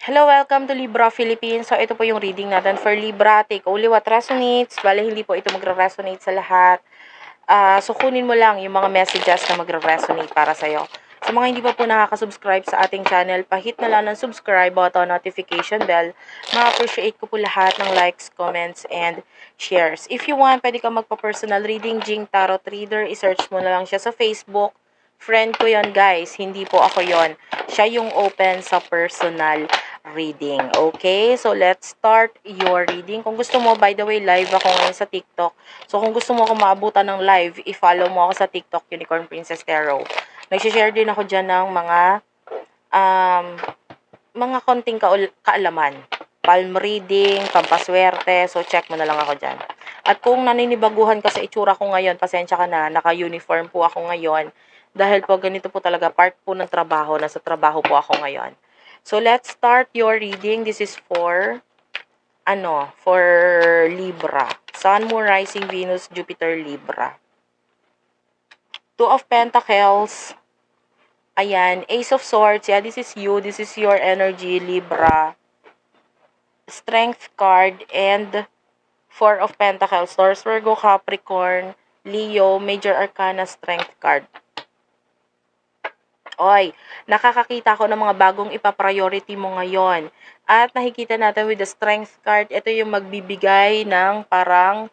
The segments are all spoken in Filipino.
Hello, welcome to Libra Philippines. So, ito po yung reading natin for Libra. Take only what resonates. Bale, hindi po ito magre-resonate sa lahat. So, kunin mo lang yung mga messages na magre-resonate para sa'yo. Sa mga hindi pa po nakaka-subscribe sa ating channel, pahit na lang ng subscribe button, notification bell. Ma-appreciate ko po lahat ng likes, comments, and shares. If you want, pwede ka magpa-personal reading, Jing Tarot Reader. I-search mo na lang siya sa Facebook. Friend ko yon guys, hindi po ako yon. Siya yung open sa personal reading. Okay? So, let's start your reading. Kung gusto mo, by the way, live ako ngayon sa TikTok. So, kung gusto mo ako maabutan ng live, i-follow mo ako sa TikTok, Unicorn Princess Tarot. Nag-share din ako dyan ng um, mga konting kaalaman. Palm reading, pampaswerte. So, check mo na lang ako dyan. At kung naninibaguhan ka sa itsura ko ngayon, pasensya ka na, naka-uniform po ako ngayon. Dahil po ganito po talaga, part po ng trabaho, nasa trabaho po ako ngayon. So, let's start your reading. This is for Libra. Sun, Moon, Rising, Venus, Jupiter, Libra. Two of Pentacles. Ayan, Ace of Swords. Yeah, this is you. This is your energy, Libra. Strength card and Four of Pentacles. Taurus, Virgo, Capricorn, Leo, Major Arcana, Strength card. Oy, nakakakita ko ng mga bagong ipa-priority mo ngayon. At nakikita natin with the strength card, ito yung magbibigay ng parang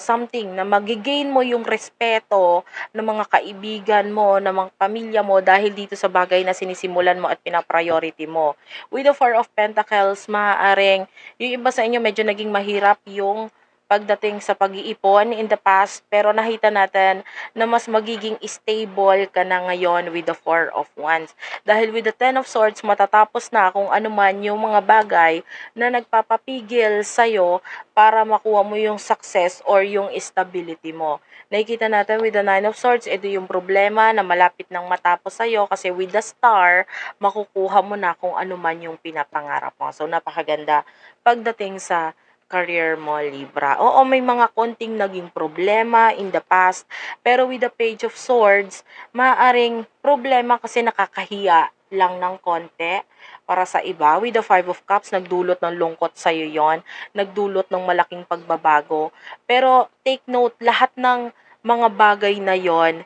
something na magigain mo yung respeto ng mga kaibigan mo, ng mga pamilya mo dahil dito sa bagay na sinisimulan mo at pina-priority mo. With the Four of Pentacles, maaaring yung iba sa inyo medyo naging mahirap yung pagdating sa pag-iipon in the past, pero nakita natin na mas magiging stable ka na ngayon with the Four of Wands. Dahil with the Ten of Swords, matatapos na kung ano man yung mga bagay na nagpapapigil sa'yo para makuha mo yung success or yung stability mo. Nakikita natin with the Nine of Swords, ito yung problema na malapit nang matapos sa'yo kasi with the Star, makukuha mo na kung ano man yung pinapangarap mo. So, napakaganda pagdating sa career mo, Libra. Oo, may mga konting naging problema in the past, pero with the Page of Swords, maaring problema kasi nakakahiya lang ng konti para sa iba. With the Five of Cups, nagdulot ng lungkot sa'yo yon, nagdulot ng malaking pagbabago. Pero take note, lahat ng mga bagay na yon,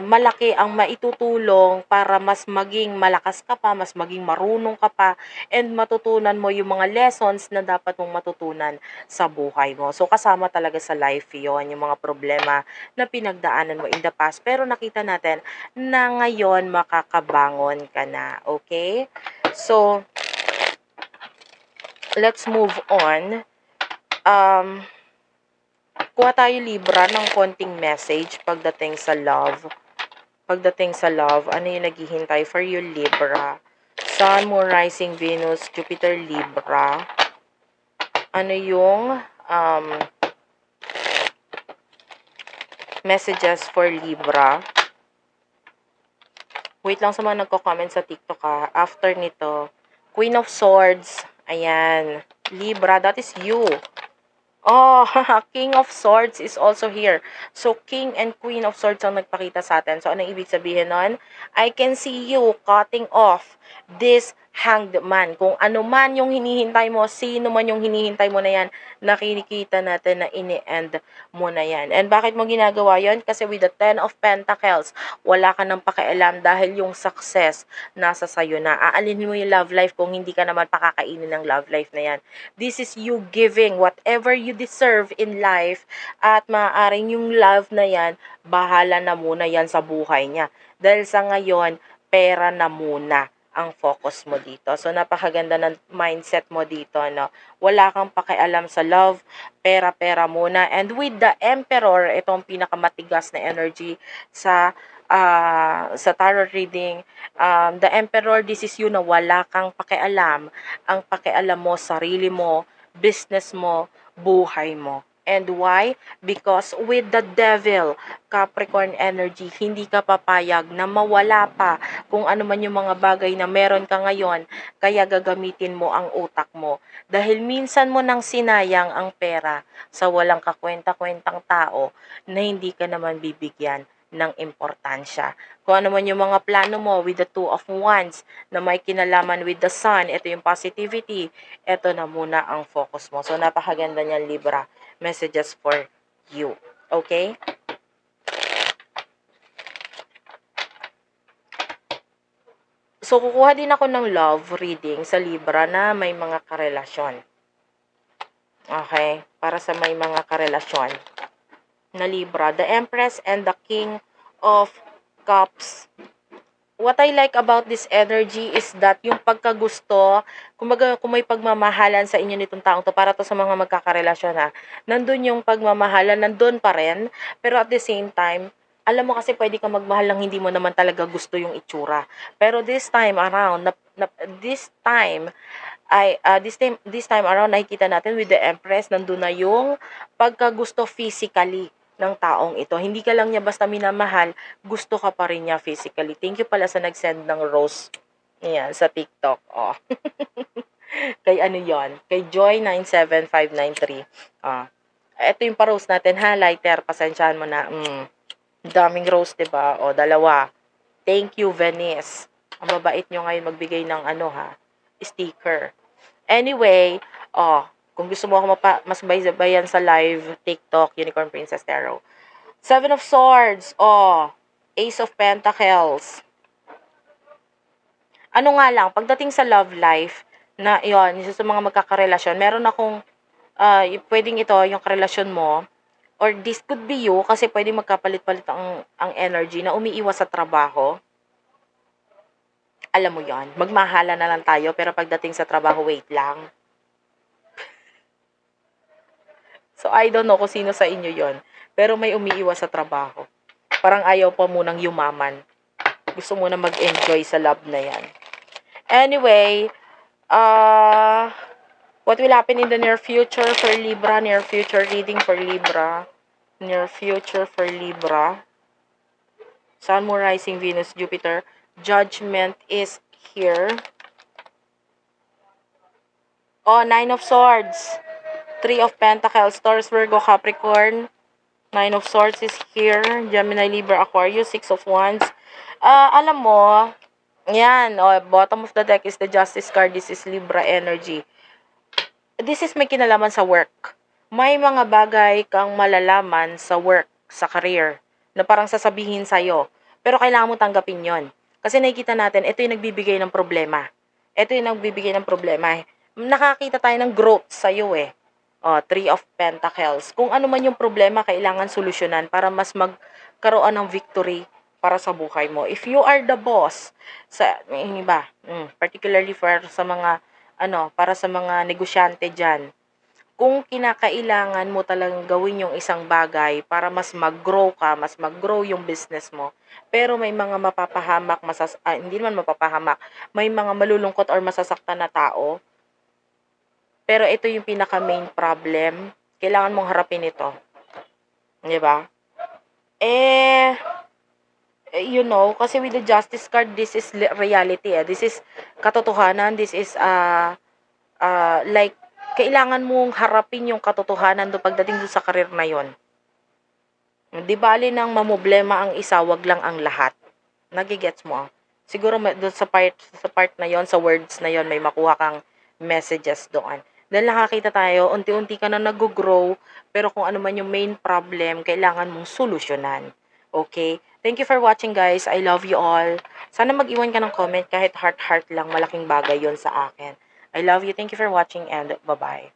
malaki ang maitutulong para mas maging malakas ka pa, mas maging marunong ka pa, and matutunan mo yung mga lessons na dapat mong matutunan sa buhay mo. So, kasama talaga sa life yon yung mga problema na pinagdaanan mo in the past. Pero nakita natin na ngayon makakabangon ka na. Okay? So, let's move on. Kuha tayo, Libra, ng konting message pagdating sa love. Pagdating sa love, ano yung naghihintay for you, Libra? Sun, Moon, Rising, Venus, Jupiter, Libra. Ano yung messages for Libra? Wait lang sa mga nagko-comment sa TikTok ha. After nito, Queen of Swords. Ayan. Libra, that is you. Oh, King of Swords is also here. So, King and Queen of Swords ang nagpakita sa atin. So, anong ibig sabihin nun? I can see you cutting off this hanged man. Kung ano man yung hinihintay mo, sino man yung hinihintay mo na yan, nakikita natin na ini-end mo na yan. And bakit mo ginagawa yon? Kasi with the Ten of Pentacles, wala ka nang pakialam dahil yung success nasa sayo na. Aalinin mo yung love life kung hindi ka naman pakakainin ng love life na yan. This is you giving whatever you deserve in life, at maaaring yung love na yan, bahala na muna yan sa buhay niya. Dahil sa ngayon, pera na muna ang focus mo dito. So, napakaganda ng mindset mo dito, no? Wala kang pakialam sa love, pera-pera muna. And with the Emperor, itong pinakamatigas na energy sa tarot reading, the Emperor, this is you na wala kang pakialam. Ang pakialam mo, sarili mo, business mo, buhay mo. And why? Because with the Devil, Capricorn energy, hindi ka papayag na mawala pa kung ano man yung mga bagay na meron ka ngayon, kaya gagamitin mo ang utak mo. Dahil minsan mo nang sinayang ang pera sa walang kakwenta-kwentang tao na hindi ka naman bibigyan ng importansya. Kung ano man yung mga plano mo with the Two of Wands na may kinalaman with the Sun, ito yung positivity, ito na muna ang focus mo. So, napakaganda niyan, Libra. Messages for you. Okay? So, kukuha din ako ng love reading sa Libra na may mga karelasyon. Okay? Para sa may mga karelasyon na Libra. The Empress and the King of Cups. What I like about this energy is that yung pagkagusto, kumbaga kung may pagmamahalan sa inyo nitong taong to, para to sa mga magkakarelasyon ha, nandun yung pagmamahalan, nandun pa rin, pero at the same time, alam mo kasi pwede kang magmahal lang hindi mo naman talaga gusto yung itsura. Pero this time around, this time around nakikita natin with the Empress, nandun na yung pagkagusto physically ng taong ito. Hindi ka lang niya basta minamahal, gusto ka pa rin niya physically. Thank you pala sa nag-send ng rose. Ayan, sa TikTok. Oh. Kay ano yon? Kay Joy97593. Ito yung pa-rose natin ha, lighter. Pasensyahan mo na. Daming rose, diba? O, dalawa. Thank you, Venice. Ang babait nyo ngayon magbigay ng sticker. Anyway, kung gusto mo ako mas bayan sa live TikTok, Unicorn Princess Tarot. Seven of Swords, Ace of Pentacles. Ano nga lang, pagdating sa love life, na yon, isa sa mga magkakarelasyon, meron akong, pwedeng ito, yung karelasyon mo, or this could be you, kasi pwedeng magkapalit-palit ang energy na umiiwas sa trabaho. Alam mo yon, magmahala na lang tayo, pero pagdating sa trabaho, wait lang. So, I don't know kung sino sa inyo yon, pero may umiiwas sa trabaho. Parang ayaw pa munang yumaman. Gusto mo na mag-enjoy sa love na yan. Anyway, what will happen in the near future for Libra? Near future reading for Libra. Near future for Libra. Sun, Moon, Rising, Venus, Jupiter. Judgment is here. Nine of Swords. Three of Pentacles. Taurus, Virgo, Capricorn. Nine of Swords is here. Gemini, Libra, Aquarius. Six of Wands. Alam mo, yan, bottom of the deck is the Justice card. This is Libra energy. This is may kinalaman sa work. May mga bagay kang malalaman sa work, sa career, na parang sasabihin sa'yo. Pero kailangan mo tanggapin yon. Kasi nakikita natin, ito yung nagbibigay ng problema. Ito yung nagbibigay ng problema. Nakakita tayo ng growth sa'yo eh. Three of Pentacles. Kung ano man yung problema, kailangan solusyonan para mas magkaroon ng victory para sa buhay mo. If you are the boss, particularly sa mga, para sa mga negosyante dyan, kung kinakailangan mo talagang gawin yung isang bagay para mas mag-grow ka, mas mag-grow yung business mo, pero may mga mapapahamak, hindi naman mapapahamak, may mga malulungkot or masasaktan na tao, pero ito yung pinaka-main problem, kailangan mong harapin ito. Diba? Kasi with the Justice card, this is reality. This is katotohanan. This is, like, kailangan mong harapin yung katotohanan pagdating doon sa karir na yon. Di bali nang mamoblema ang isa, wag lang ang lahat. Nagigets mo? Siguro doon sa part na yon, sa words na yon, may makuha kang messages doon. Dahil nakakita tayo, unti-unti ka na nag-grow, pero kung ano man yung main problem, kailangan mong solusyonan. Okay? Thank you for watching, guys. I love you all. Sana mag-iwan ka ng comment, kahit heart-heart lang, malaking bagay yon sa akin. I love you. Thank you for watching, and bye-bye.